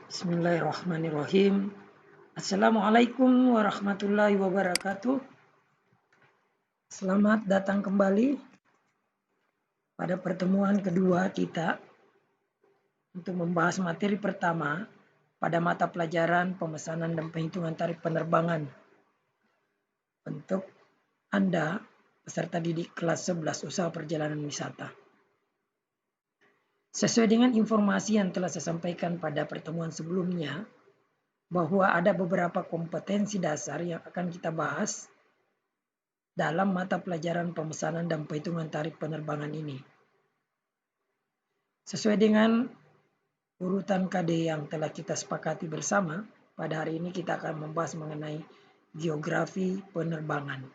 Bismillahirrahmanirrahim. Assalamualaikum warahmatullahi wabarakatuh. Selamat datang kembali pada pertemuan kedua kita untuk membahas materi pertama pada mata pelajaran pemesanan dan penghitungan tarif penerbangan untuk Anda peserta didik kelas 11 usaha perjalanan wisata. Sesuai dengan informasi yang telah saya sampaikan pada pertemuan sebelumnya, bahwa ada beberapa kompetensi dasar yang akan kita bahas dalam mata pelajaran pemesanan dan perhitungan tarif penerbangan ini. Sesuai dengan urutan KD yang telah kita sepakati bersama, pada hari ini kita akan membahas mengenai geografi penerbangan.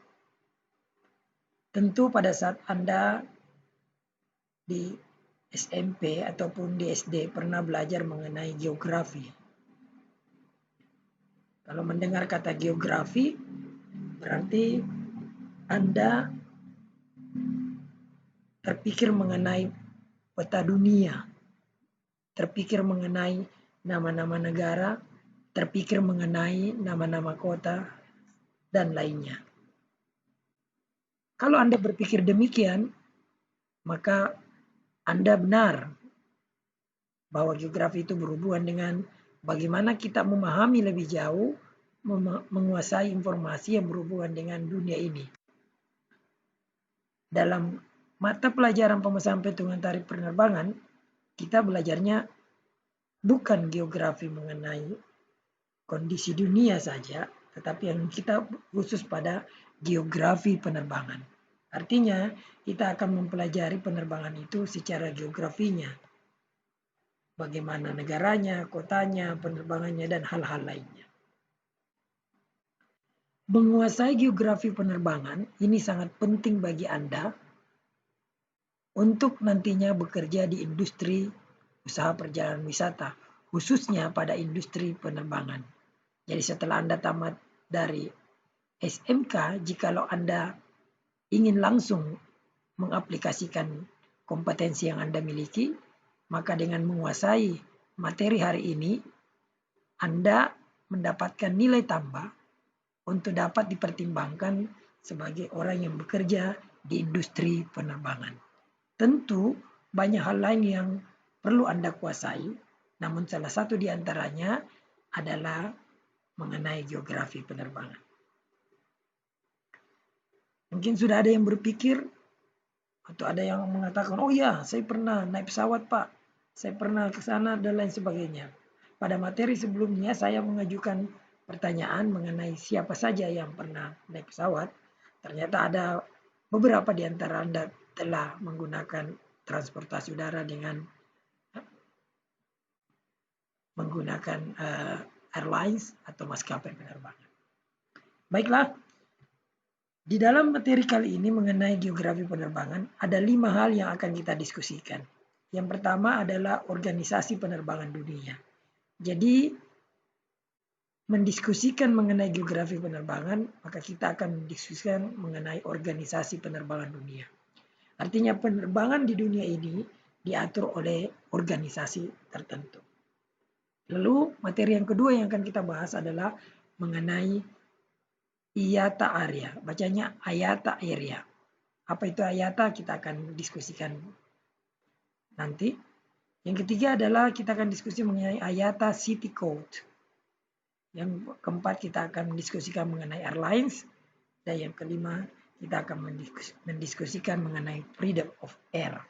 Tentu pada saat Anda di SMP ataupun di SD pernah belajar mengenai geografi. Kalau mendengar kata geografi, berarti Anda terpikir mengenai peta dunia, terpikir mengenai nama-nama negara, terpikir mengenai nama-nama kota, dan lainnya. Kalau Anda berpikir demikian, maka Anda benar bahwa geografi itu berhubungan dengan bagaimana kita memahami lebih jauh, menguasai informasi yang berhubungan dengan dunia ini. Dalam mata pelajaran pemesanan perhitungan tarif penerbangan, kita belajarnya bukan geografi mengenai kondisi dunia saja, tetapi yang kita khusus pada geografi penerbangan. Artinya, kita akan mempelajari penerbangan itu secara geografinya. Bagaimana negaranya, kotanya, penerbangannya, dan hal-hal lainnya. Menguasai geografi penerbangan ini sangat penting bagi Anda untuk nantinya bekerja di industri usaha perjalanan wisata, khususnya pada industri penerbangan. Jadi setelah Anda tamat dari SMK, jikalau Anda ingin langsung mengaplikasikan kompetensi yang Anda miliki, maka dengan menguasai materi hari ini, Anda mendapatkan nilai tambah untuk dapat dipertimbangkan sebagai orang yang bekerja di industri penerbangan. Tentu banyak hal lain yang perlu Anda kuasai, namun salah satu di antaranya adalah mengenai geografi penerbangan. Mungkin sudah ada yang berpikir atau ada yang mengatakan, oh ya, saya pernah naik pesawat Pak, saya pernah ke sana dan lain sebagainya. Pada materi sebelumnya saya mengajukan pertanyaan mengenai siapa saja yang pernah naik pesawat. Ternyata ada beberapa di antara Anda telah menggunakan transportasi udara dengan menggunakan airlines atau maskapai penerbangan. Baiklah, di dalam materi kali ini mengenai geografi penerbangan, ada 5 hal yang akan kita diskusikan. Yang pertama adalah organisasi penerbangan dunia. Jadi, mendiskusikan mengenai geografi penerbangan, maka kita akan mendiskusikan mengenai organisasi penerbangan dunia. Artinya penerbangan di dunia ini diatur oleh organisasi tertentu. Lalu materi yang kedua yang akan kita bahas adalah mengenai IATA area, bacanya IATA area. Apa itu IATA? Kita akan diskusikan nanti. Yang ketiga adalah kita akan diskusi mengenai IATA City Code. Yang keempat kita akan mendiskusikan mengenai airlines. Dan yang kelima kita akan mendiskusikan mengenai freedom of air.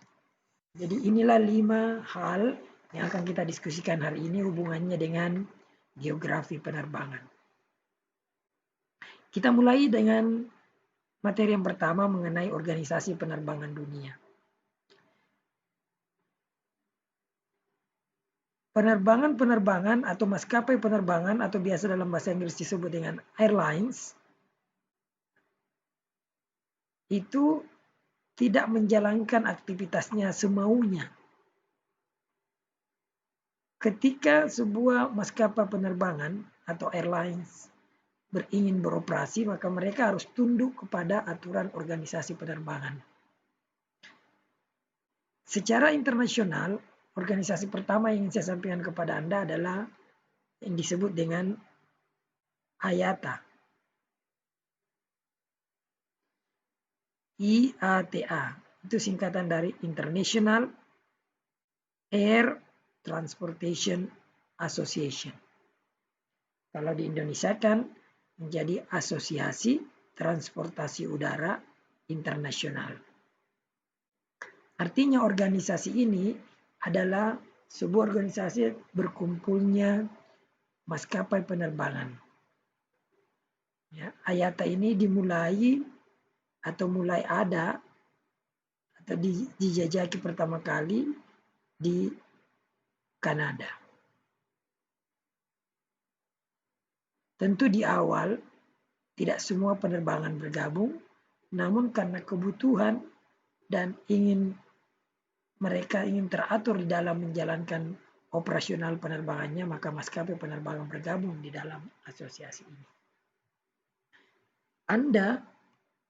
Jadi inilah 5 hal yang akan kita diskusikan hari ini hubungannya dengan geografi penerbangan. Kita mulai dengan materi yang pertama mengenai organisasi penerbangan dunia. Penerbangan atau maskapai penerbangan atau biasa dalam bahasa Inggris disebut dengan airlines itu tidak menjalankan aktivitasnya semaunya. Ketika sebuah maskapai penerbangan atau airlines ingin beroperasi, maka mereka harus tunduk kepada aturan organisasi penerbangan. Secara internasional, organisasi pertama yang saya sampaikan kepada Anda adalah yang disebut dengan IATA. IATA itu singkatan dari International Air Transportation Association. Kalau di Indonesia kan menjadi Asosiasi Transportasi Udara Internasional. Artinya organisasi ini adalah sebuah organisasi berkumpulnya maskapai penerbangan. Ya, IATA ini dimulai atau mulai ada atau dijajaki pertama kali di Kanada. Tentu di awal tidak semua penerbangan bergabung, namun karena kebutuhan dan mereka ingin teratur di dalam menjalankan operasional penerbangannya, maka maskapai penerbangan bergabung di dalam asosiasi ini.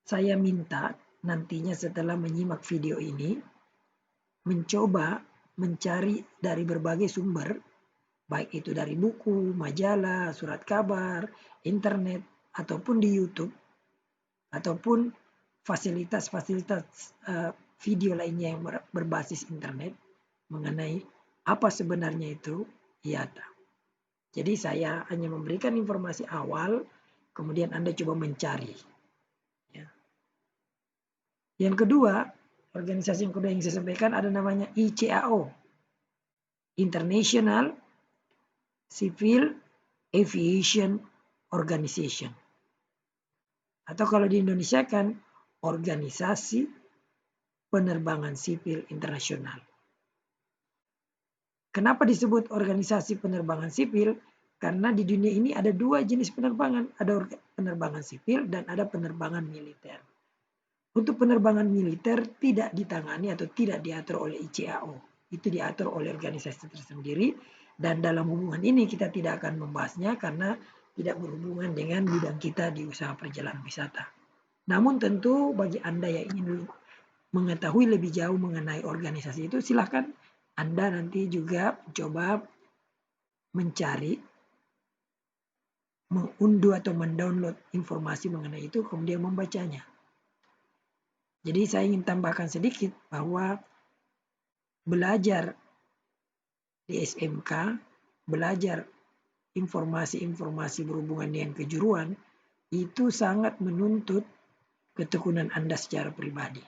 Saya minta nantinya setelah menyimak video ini, mencoba mencari dari berbagai sumber, baik itu dari buku, majalah, surat kabar, internet, ataupun di YouTube, ataupun fasilitas-fasilitas video lainnya yang berbasis internet mengenai apa sebenarnya itu IATA. Jadi saya hanya memberikan informasi awal, kemudian Anda coba mencari. Ya. Yang kedua, organisasi yang kedua yang saya sampaikan ada namanya ICAO, International Civil Aviation Organization. Atau kalau di Indonesia kan Organisasi Penerbangan Sipil Internasional. Kenapa disebut organisasi penerbangan sipil? Karena di dunia ini ada dua jenis penerbangan. Ada penerbangan sipil dan ada penerbangan militer. Untuk penerbangan militer tidak ditangani atau tidak diatur oleh ICAO. Itu diatur oleh organisasi tersendiri. Dan dalam hubungan ini kita tidak akan membahasnya karena tidak berhubungan dengan bidang kita di usaha perjalanan wisata. Namun tentu bagi Anda yang ingin mengetahui lebih jauh mengenai organisasi itu, silahkan Anda nanti juga coba mencari, mengunduh atau mendownload informasi mengenai itu, kemudian membacanya. Jadi saya ingin tambahkan sedikit bahwa belajar di SMK, belajar informasi-informasi berhubungan dengan kejuruan, itu sangat menuntut ketekunan Anda secara pribadi.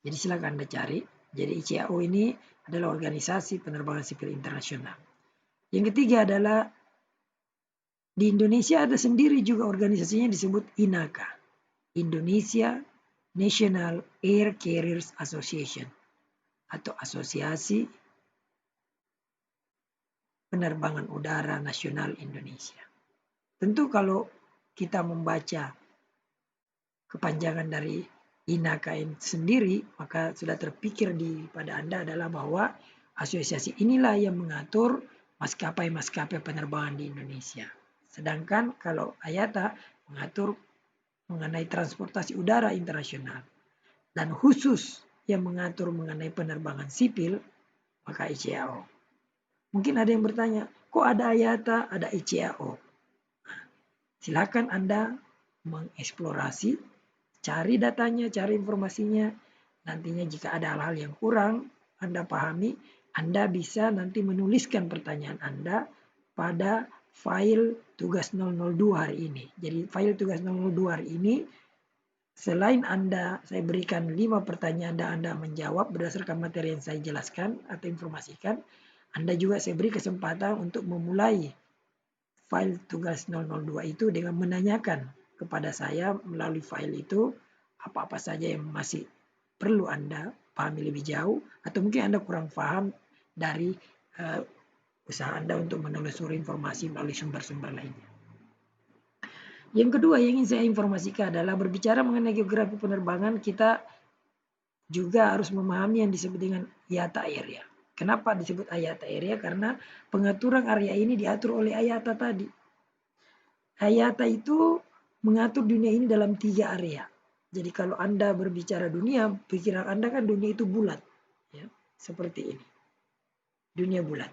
Jadi silakan Anda cari. Jadi ICAO ini adalah organisasi penerbangan sipil internasional. Yang ketiga adalah di Indonesia ada sendiri juga organisasinya disebut INACA. Indonesia National Air Carriers Association atau Asosiasi Penerbangan Udara Nasional Indonesia. Tentu kalau kita membaca kepanjangan dari INACA sendiri, maka sudah terpikir pada Anda adalah bahwa asosiasi inilah yang mengatur maskapai-maskapai penerbangan di Indonesia. Sedangkan kalau IATA mengatur mengenai transportasi udara internasional. Dan khusus yang mengatur mengenai penerbangan sipil, maka ICAO. Mungkin ada yang bertanya, kok ada IATA, ada ICAO? Silakan Anda mengeksplorasi, cari datanya, cari informasinya. Nantinya jika ada hal-hal yang kurang Anda pahami, Anda bisa nanti menuliskan pertanyaan Anda pada file tugas 002 hari ini. Jadi file tugas 002 hari ini, selain saya berikan 5 pertanyaan dan Anda menjawab berdasarkan materi yang saya jelaskan atau informasikan, Anda juga saya beri kesempatan untuk memulai file tugas 002 itu dengan menanyakan kepada saya melalui file itu apa-apa saja yang masih perlu Anda pahami lebih jauh atau mungkin Anda kurang paham dari usaha Anda untuk menelusuri informasi melalui sumber-sumber lainnya. Yang kedua yang ingin saya informasikan adalah berbicara mengenai geografi penerbangan, kita juga harus memahami yang disebut dengan IATA area. Kenapa disebut IATA area? Karena pengaturan area ini diatur oleh IATA tadi. IATA itu mengatur dunia ini dalam 3 area. Jadi kalau Anda berbicara dunia, pikiran Anda kan dunia itu bulat. Ya, seperti ini. Dunia bulat.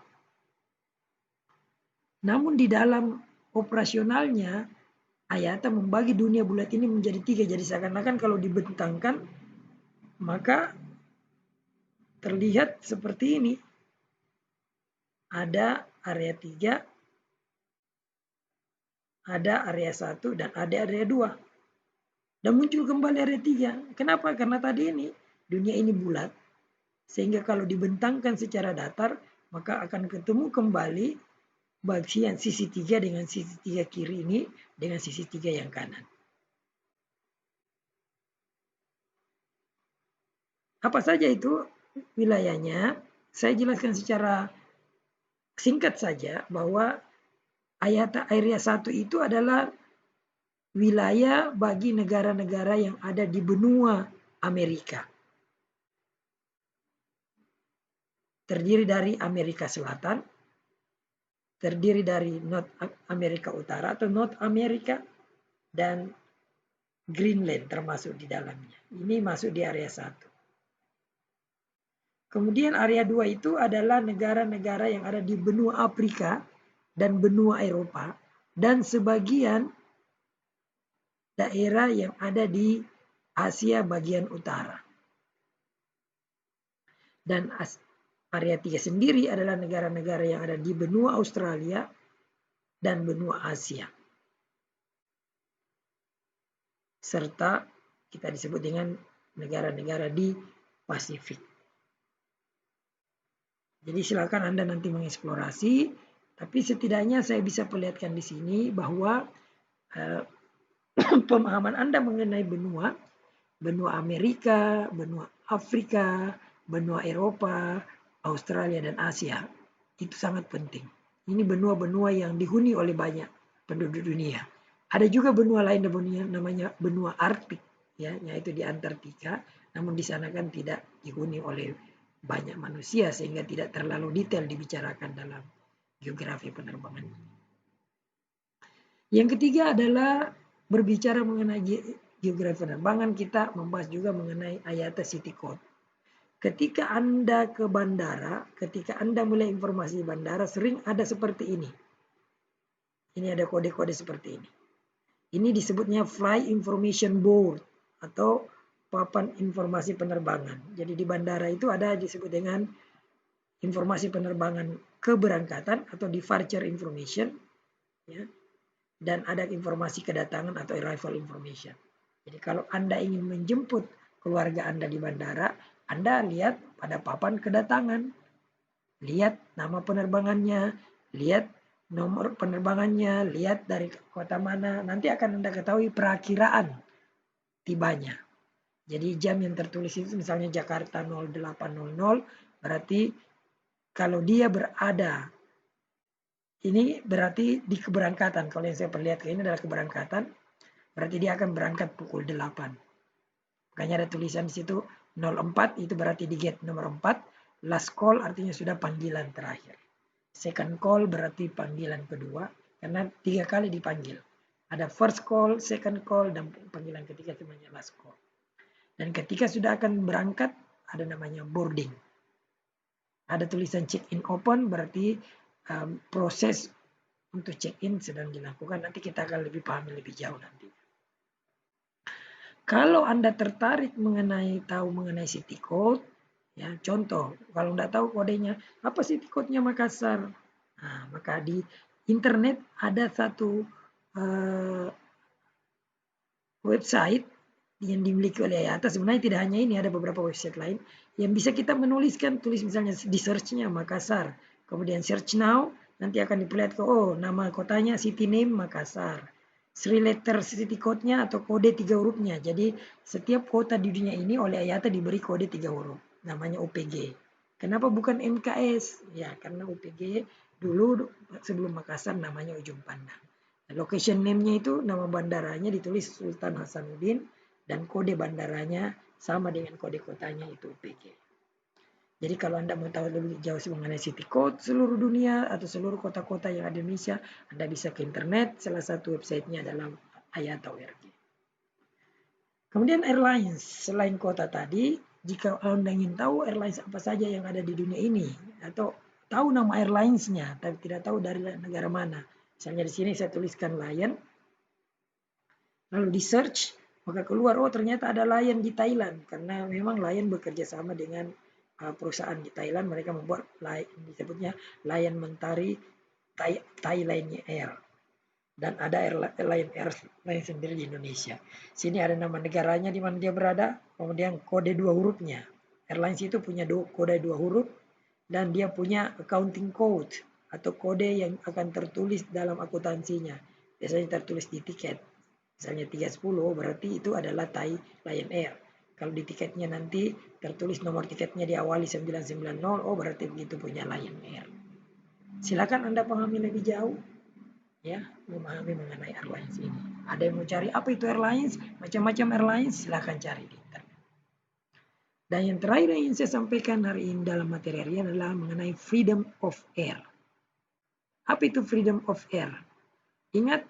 Namun di dalam operasionalnya, IATA membagi dunia bulat ini menjadi 3. Jadi seakan-akan kalau dibentangkan, maka terlihat seperti ini. Ada area 3, ada area 1, dan ada area 2. Dan muncul kembali area 3. Kenapa? Karena tadi ini, dunia ini bulat. Sehingga kalau dibentangkan secara datar, maka akan ketemu kembali bagian sisi 3 dengan sisi 3 kiri ini dengan sisi 3 yang kanan. Apa saja itu wilayahnya? Saya jelaskan secara singkat saja bahwa IATA Area 1 itu adalah wilayah bagi negara-negara yang ada di benua Amerika. Terdiri dari Amerika Selatan, terdiri dari North Amerika Utara atau North America, dan Greenland termasuk di dalamnya. Ini masuk di area 1. Kemudian area 2 itu adalah negara-negara yang ada di benua Afrika dan benua Eropa, dan sebagian daerah yang ada di Asia bagian utara. Dan area 3 sendiri adalah negara-negara yang ada di benua Australia dan benua Asia. Serta kita disebut dengan negara-negara di Pasifik. Jadi silakan Anda nanti mengeksplorasi, tapi setidaknya saya bisa perlihatkan di sini bahwa pemahaman Anda mengenai benua Amerika, benua Afrika, benua Eropa, Australia, dan Asia itu sangat penting. Ini benua-benua yang dihuni oleh banyak penduduk dunia. Ada juga benua lain di dunia namanya benua Arktik, ya, yaitu di Antartika. Namun di sana kan tidak dihuni oleh banyak manusia sehingga tidak terlalu detail dibicarakan dalam geografi penerbangan. Yang ketiga adalah berbicara mengenai geografi penerbangan, kita membahas juga mengenai IATA City Code. Ketika Anda ke bandara, ketika Anda mulai informasi bandara, sering ada seperti ini. Ini ada kode-kode seperti ini. Ini disebutnya Flight Information Board atau papan informasi penerbangan. Jadi di bandara itu ada disebut dengan informasi penerbangan keberangkatan atau departure information, ya, dan ada informasi kedatangan atau arrival information. Jadi kalau Anda ingin menjemput keluarga Anda di bandara, Anda lihat pada papan kedatangan. Lihat nama penerbangannya, lihat nomor penerbangannya, lihat dari kota mana. Nanti akan Anda ketahui perakiraan tibanya. Jadi jam yang tertulis itu misalnya Jakarta 08.00, berarti kalau dia berada, ini berarti di keberangkatan. Kalau yang saya perlihatkan ini adalah keberangkatan, berarti dia akan berangkat pukul 8. Makanya ada tulisan di situ 04, itu berarti di gate nomor 4. Last call artinya sudah panggilan terakhir. Second call berarti panggilan kedua, karena 3 kali dipanggil. Ada first call, second call, dan panggilan ketiga namanya last call. Dan ketika sudah akan berangkat, ada namanya boarding. Ada tulisan check-in open, berarti proses untuk check-in sedang dilakukan. Nanti kita akan lebih pahami lebih jauh nanti. Kalau Anda tertarik tahu mengenai city code, ya contoh, kalau Anda tahu kodenya, apa city code-nya Makassar? Nah, maka di internet ada satu website yang dimiliki oleh IATA. Sebenarnya tidak hanya ini, ada beberapa website lain yang bisa kita tulis misalnya di search-nya Makassar. Kemudian search now, nanti akan diperlihatkan, oh nama kotanya city name Makassar. 3 letter city code-nya atau kode 3 hurufnya. Jadi setiap kota di dunia ini oleh IATA diberi kode 3 huruf. Namanya OPG. Kenapa bukan MKS? Ya karena OPG dulu sebelum Makassar namanya Ujung Pandang. Location name-nya itu nama bandaranya ditulis Sultan Hasanuddin dan kode bandaranya sama dengan kode kotanya itu OPG. Jadi kalau Anda mau tahu lebih jauh mengenai city code seluruh dunia atau seluruh kota-kota yang ada di Indonesia, Anda bisa ke internet. Salah satu websitenya adalah IATA.org. Kemudian airlines, selain kota tadi, jika Anda ingin tahu airlines apa saja yang ada di dunia ini, atau tahu nama airlines-nya, tapi tidak tahu dari negara mana. Misalnya di sini saya tuliskan Lion, lalu di search, maka keluar, oh ternyata ada Lion di Thailand. Karena memang Lion bekerja sama dengan perusahaan di Thailand, mereka membuat disebutnya Lion Mentari Thailand Air. Dan ada Lion Air lain sendiri di Indonesia. Sini ada nama negaranya di mana dia berada, kemudian kode 2 hurufnya. Airlines itu punya kode 2 huruf, dan dia punya accounting code atau kode yang akan tertulis dalam akuntansinya. Biasanya tertulis di tiket. Misalnya 310 berarti itu adalah Thai Lion Air. Kalau di tiketnya nanti tertulis nomor tiketnya diawali 990, oh berarti begitu punya Lion Air. Silakan Anda pahami lebih jauh ya, memahami mengenai airlines ini. Ada yang mau cari apa itu airlines, macam-macam airlines, silakan cari di internet. Dan yang terakhir yang ingin saya sampaikan hari ini dalam materi ini adalah mengenai freedom of air. Apa itu freedom of air? Ingat,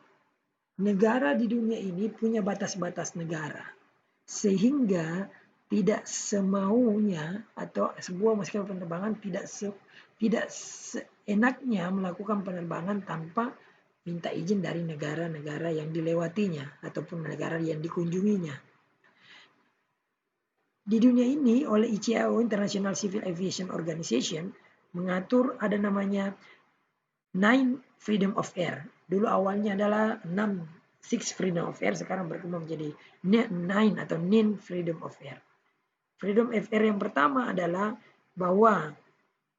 negara di dunia ini punya batas-batas negara. Sehingga tidak semaunya atau sebuah maskapai penerbangan tidak seenaknya melakukan penerbangan tanpa minta izin dari negara-negara yang dilewatinya ataupun negara yang dikunjunginya. Di dunia ini oleh ICAO, International Civil Aviation Organization, mengatur ada namanya 9 Freedom of Air. Dulu awalnya adalah 6 Freedom of Air, sekarang berkembang menjadi 9 atau 9 Freedom of Air. Freedom of Air yang pertama adalah bahwa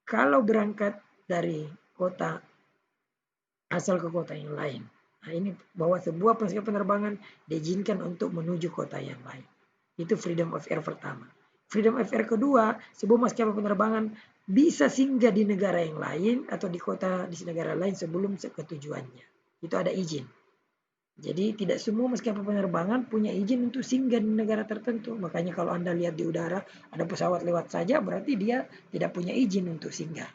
kalau berangkat dari kota asal ke kota yang lain, nah ini bahwa sebuah penerbangan diizinkan untuk menuju kota yang lain. Itu freedom of air pertama. Freedom of air kedua, sebuah maskapai penerbangan bisa singgah di negara yang lain atau di kota di negara lain sebelum ke tujuannya. Itu ada izin. Jadi tidak semua maskapai penerbangan punya izin untuk singgah di negara tertentu. Makanya kalau Anda lihat di udara ada pesawat lewat saja, berarti dia tidak punya izin untuk singgah.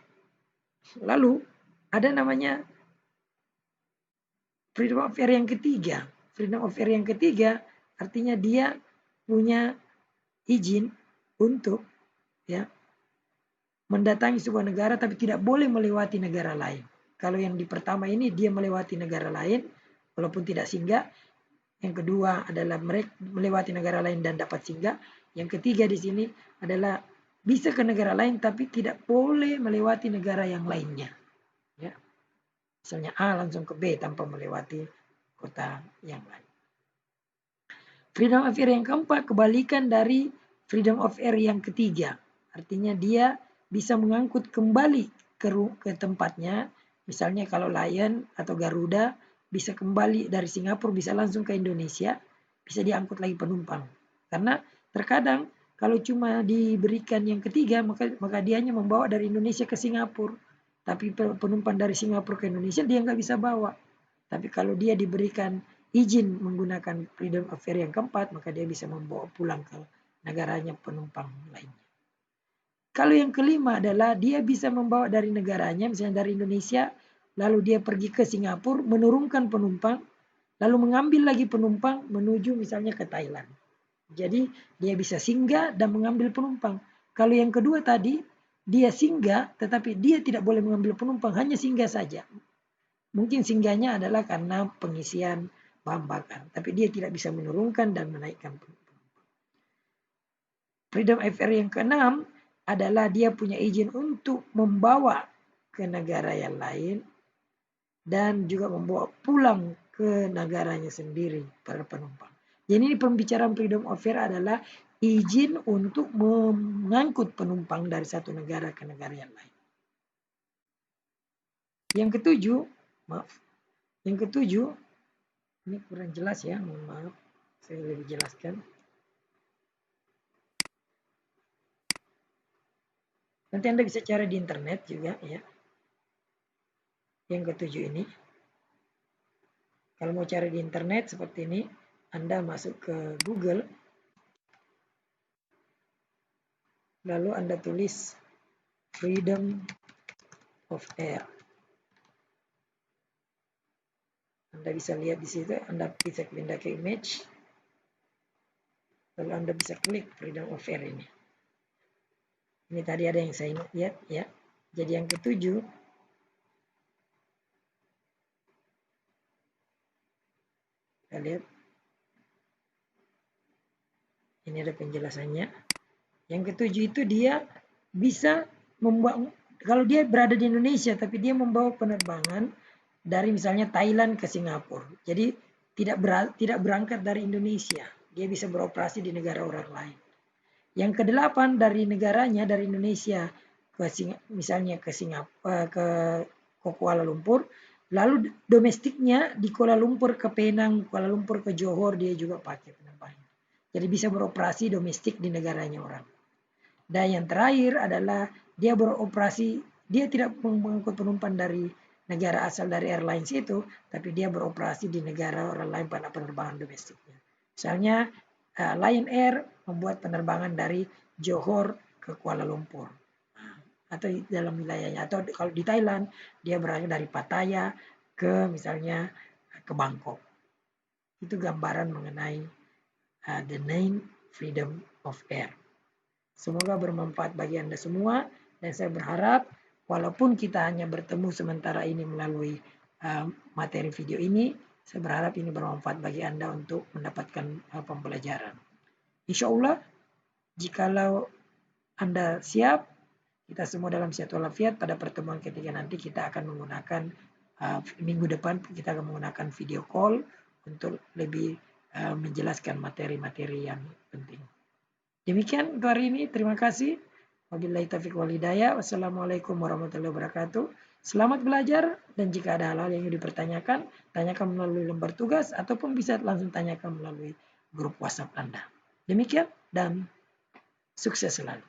Lalu ada namanya freedom of air yang ketiga. Freedom of air yang ketiga artinya dia punya izin untuk ya mendatangi sebuah negara tapi tidak boleh melewati negara lain. Kalau yang di pertama ini dia melewati negara lain walaupun tidak singgah. Yang kedua adalah mereka melewati negara lain dan dapat singgah. Yang ketiga di sini adalah bisa ke negara lain tapi tidak boleh melewati negara yang lainnya. Ya. Misalnya A langsung ke B tanpa melewati kota yang lain. Freedom of air yang keempat kebalikan dari freedom of air yang ketiga. Artinya dia bisa mengangkut kembali ke tempatnya. Misalnya kalau Lion atau Garuda bisa kembali dari Singapura bisa langsung ke Indonesia, bisa diangkut lagi penumpang. Karena terkadang kalau cuma diberikan yang ketiga maka dia hanya membawa dari Indonesia ke Singapura. Tapi penumpang dari Singapura ke Indonesia dia nggak bisa bawa. Tapi kalau dia diberikan izin menggunakan freedom of air yang keempat, maka dia bisa membawa pulang ke negaranya penumpang lainnya. Kalau yang kelima adalah dia bisa membawa dari negaranya, misalnya dari Indonesia, lalu dia pergi ke Singapura, menurunkan penumpang, lalu mengambil lagi penumpang menuju misalnya ke Thailand. Jadi dia bisa singgah dan mengambil penumpang. Kalau yang kedua tadi, dia singgah tetapi dia tidak boleh mengambil penumpang, hanya singgah saja. Mungkin singgahnya adalah karena pengisian bahan bakar, tapi dia tidak bisa menurunkan dan menaikkan penumpang. Freedom of air yang keenam adalah dia punya izin untuk membawa ke negara yang lain dan juga membawa pulang ke negaranya sendiri para penumpang. Jadi ini pembicaraan freedom of air adalah izin untuk mengangkut penumpang dari satu negara ke negara yang lain. Yang ketujuh, ini kurang jelas ya, mohon maaf, saya lebih jelaskan. Nanti Anda bisa cari di internet juga ya. Yang ketujuh ini. Kalau mau cari di internet seperti ini, Anda masuk ke Google. Lalu Anda tulis freedom of air. Anda bisa lihat di situ, Anda bisa pindah ke image. Lalu Anda bisa klik freedom of air ini. Ini tadi ada yang saya lihat ya. Jadi yang ketujuh, kita lihat. Ini ada penjelasannya. Yang ketujuh itu dia bisa membawa, kalau dia berada di Indonesia tapi dia membawa penerbangan dari misalnya Thailand ke Singapura. Jadi tidak berangkat dari Indonesia. Dia bisa beroperasi di negara orang lain. Yang kedelapan, dari negaranya, dari Indonesia ke misalnya ke Singapura, ke Kuala Lumpur, lalu domestiknya di Kuala Lumpur ke Penang, Kuala Lumpur ke Johor, dia juga pakai penerbangan. Jadi bisa beroperasi domestik di negaranya orang. Dan yang terakhir adalah dia beroperasi, dia tidak mengangkut penumpang dari negara asal dari airlines itu, tapi dia beroperasi di negara orang lain pada penerbangan domestiknya. Misalnya Lion Air membuat penerbangan dari Johor ke Kuala Lumpur atau dalam wilayahnya, atau kalau di Thailand dia berangkat dari Pattaya ke misalnya ke Bangkok. Itu gambaran mengenai the name freedom of air. Semoga bermanfaat bagi Anda semua, dan saya berharap walaupun kita hanya bertemu sementara ini melalui materi video ini, saya berharap ini bermanfaat bagi Anda untuk mendapatkan pembelajaran. Insya Allah, jikalau Anda siap, kita semua dalam sehat walafiat, pada pertemuan ketiga nanti kita akan menggunakan, minggu depan kita akan menggunakan video call untuk lebih menjelaskan materi-materi yang penting. Demikian untuk hari ini, terima kasih. Wabillahi taufiq wal hidayah. Wassalamualaikum warahmatullahi wabarakatuh. Selamat belajar, dan jika ada hal-hal yang ingin dipertanyakan, tanyakan melalui lembar tugas ataupun bisa langsung tanyakan melalui grup WhatsApp Anda. Demikian dan sukses selalu.